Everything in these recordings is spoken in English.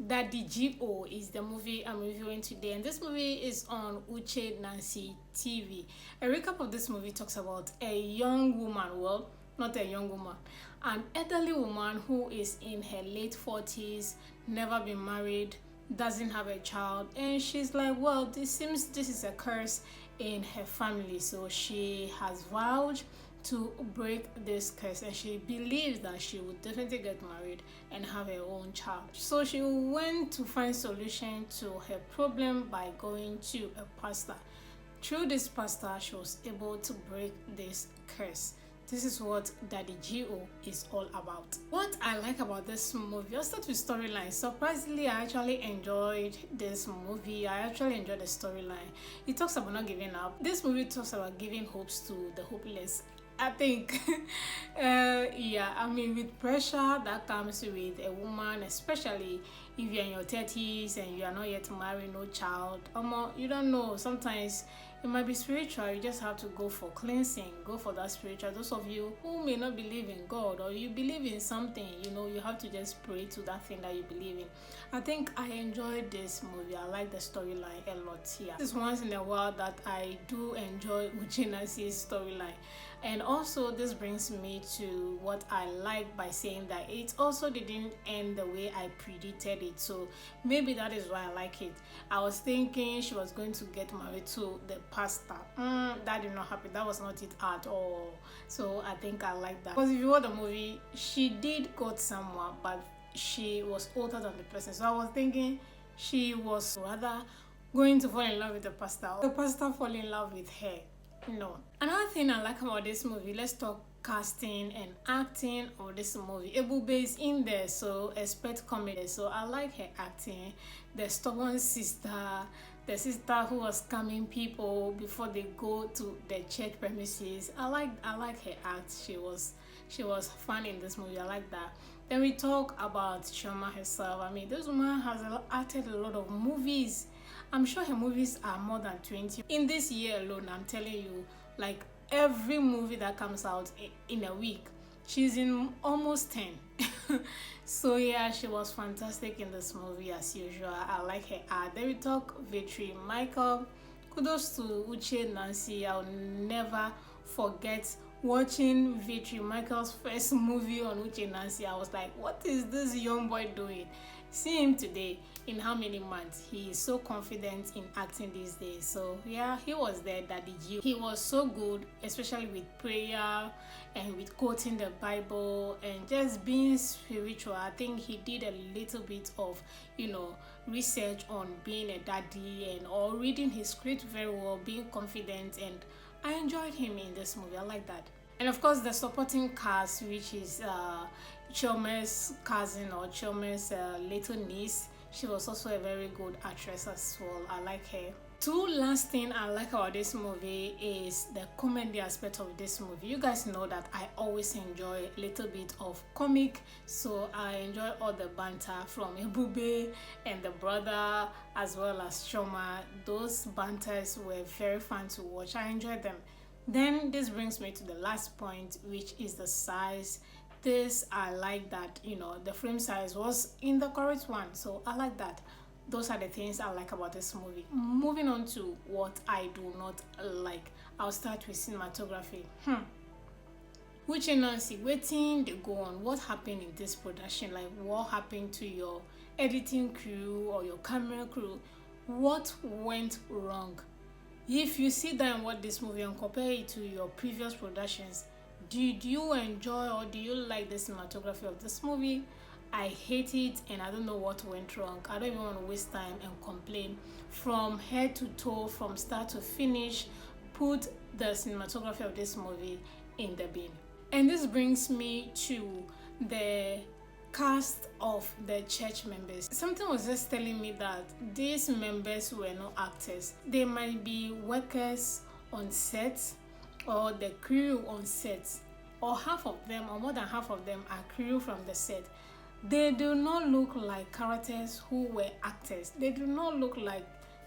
Daddy G.O. is the movie I'm reviewing today, and this movie is on Uche Nancy TV. A recap of this movie talks about a young woman, well, not a young woman, an elderly woman who is in her late 40s, never been married, doesn't have a child, and she's like, well, this seems this is a curse in her family, so she has vowed to break this curse, and she believes that she would definitely get married and have her own child. So she went to find solution to her problem by going to a pastor. Through this pastor, she was able to break this curse. This is what Daddy G.O. is all about. What I like about this movie, I'll start with storyline. Surprisingly, I actually enjoyed this movie. I actually enjoyed the storyline. It talks about not giving up. This movie talks about giving hopes to the hopeless. I think, yeah, I mean, with pressure that comes with a woman, especially if you're in your 30s and you are not yet married, no child, you don't know, sometimes it might be spiritual. You just have to go for cleansing, go for that spiritual. Those of you who may not believe in God, or you believe in something, you have to just pray to that thing that you believe in. I think I enjoyed this movie. I like the storyline a lot here. This is once in a while that I do enjoy Uche Nancy's storyline. And also this brings me to what I like by saying that it also didn't end the way I predicted it. So maybe that is why I like it. I was thinking she was going to get married to the pastor. That did not happen. That was not it at all. So I think I like that. Because if you watch the movie, she did got someone, but she was older than the person. So I was thinking she was rather going to fall in love with the pastor. The pastor fall in love with her. No. Another thing I like about this movie, let's talk casting and acting of this movie. Ebube is in there, so expect comedy. So I like her acting. The stubborn sister, the sister who was scamming people before they go to the church premises. I like her act. She was fun in this movie. I like that. Then we talk about Chioma herself. I mean, this woman has acted a lot of movies. I'm sure her movies are more than 20. In this year alone, I'm telling you, like every movie that comes out in a week, she's in almost 10. So yeah, she was fantastic in this movie as usual. I like her art. Then we talk Victory Michael. Kudos to Uche Nancy. I'll never forget watching Victory Michael's first movie on Uche Nancy. I was like, what is this young boy doing? See him today, in how many months? He is so confident in acting these days. So yeah, he was there, Daddy G. He was so good, especially with prayer and with quoting the Bible and just being spiritual. I think he did a little bit of, research on being a daddy and or reading his script very well, being confident, and I enjoyed him in this movie. I like that. And of course, the supporting cast, which is Chioma's cousin or Chioma's little niece. She was also a very good actress as well. I like her. Two last thing I like about this movie is the comedy aspect of this movie. You guys know that I always enjoy a little bit of comic, so I enjoy all the banter from Ebube and the brother as well as Chioma. Those banters were very fun to watch. I enjoyed them. Then this brings me to the last point, which is the size. This I like that, the frame size was in the correct one, so I like that. Those are the things I like about this movie. Moving on to what I do not like, I'll start with cinematography. Uche Nancy, waiting they go on. What happened in this production? Like, what happened to your editing crew or your camera crew? What went wrong? If you sit down and watch this movie and compare it to your previous productions, did you enjoy or do you like the cinematography of this movie? I hate it and I don't know what went wrong. I don't even want to waste time and complain. From head to toe, from start to finish, put the cinematography of this movie in the bin. And this brings me to the cast of the church members. Something was just telling me that these members were not actors. They might be workers on set or the crew on set, or half of them or more than half of them are crew from the set. They do not look like characters who were actors. They do not look like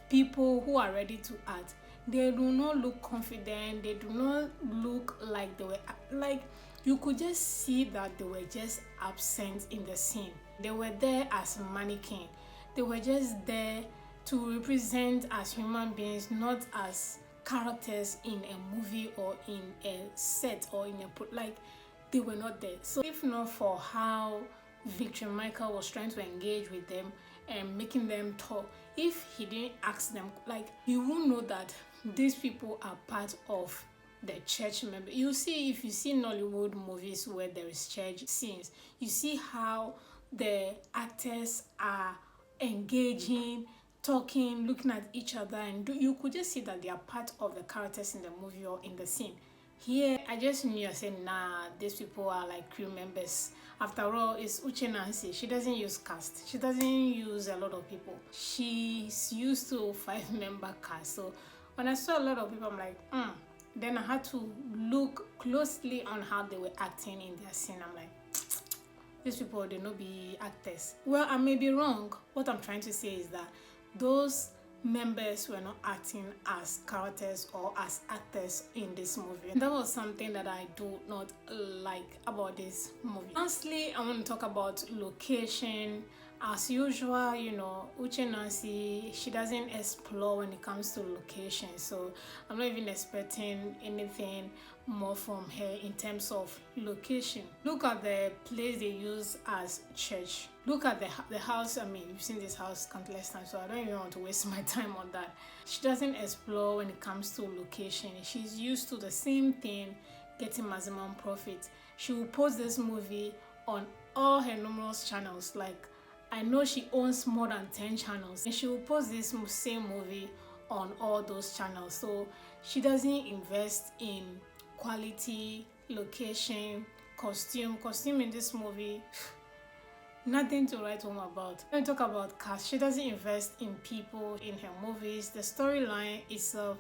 people who are ready to act. They do not look confident. They do not look like they were like, you could just see that they were just absent in the scene. They were there as mannequin. They were just there to represent as human beings, not as characters in a movie or in a set or in a like they were not there. So if not for how Victor Michael was trying to engage with them and making them talk, if he didn't ask them, like, you will know that these people are part of the church member. You see, if you see Nollywood movies where there is church scenes, you see how the actors are engaging, talking, looking at each other, and you could just see that they are part of the characters in the movie or in the scene. Here, I just knew, I said, nah, these people are like crew members. After all, it's Uche Nancy. She doesn't use cast. She doesn't use a lot of people. She's used to 5-member cast. So when I saw a lot of people, I'm like, Then I had to look closely on how they were acting in their scene. I'm like, these people, they not be actors. Well, I may be wrong. What I'm trying to say is that those members were not acting as characters or as actors in this movie. That was something that I do not like about this movie. Lastly, I want to talk about location. As usual, you know, Uche Nancy, she doesn't explore when it comes to location, so I'm not even expecting anything more from her in terms of location. Look at the place they use as church. Look at the house. I mean, you've seen this house countless times, so I don't even want to waste my time on that. She doesn't explore when it comes to location. She's used to the same thing, getting maximum profit. She will post this movie on all her numerous channels. Like, I know she owns more than 10 channels, and she will post this same movie on all those channels. So she doesn't invest in quality, location, costume in this movie. Nothing to write home about. When we talk about cast, she doesn't invest in people in her movies. The storyline itself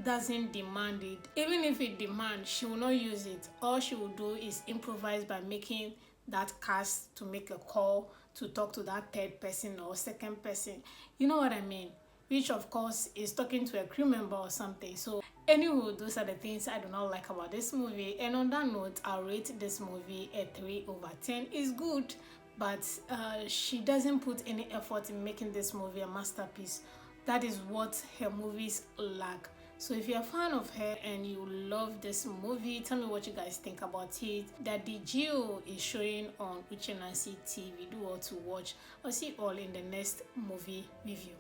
doesn't demand it. Even if it demands, she will not use it. All she will do is improvise by making that cast to make a call to talk to that third person or second person. You know what I mean? Which of course is talking to a crew member or something. So anyway, those are the things I do not like about this movie. And on that note, I'll rate this movie a 3/10. It's good, but she doesn't put any effort in making this movie a masterpiece. That is what her movies lack. So if you're a fan of her and you love this movie, tell me what you guys think about it. Daddy Gio is showing on Uche Nancy TV. Do all to watch. I'll see you all in the next movie review.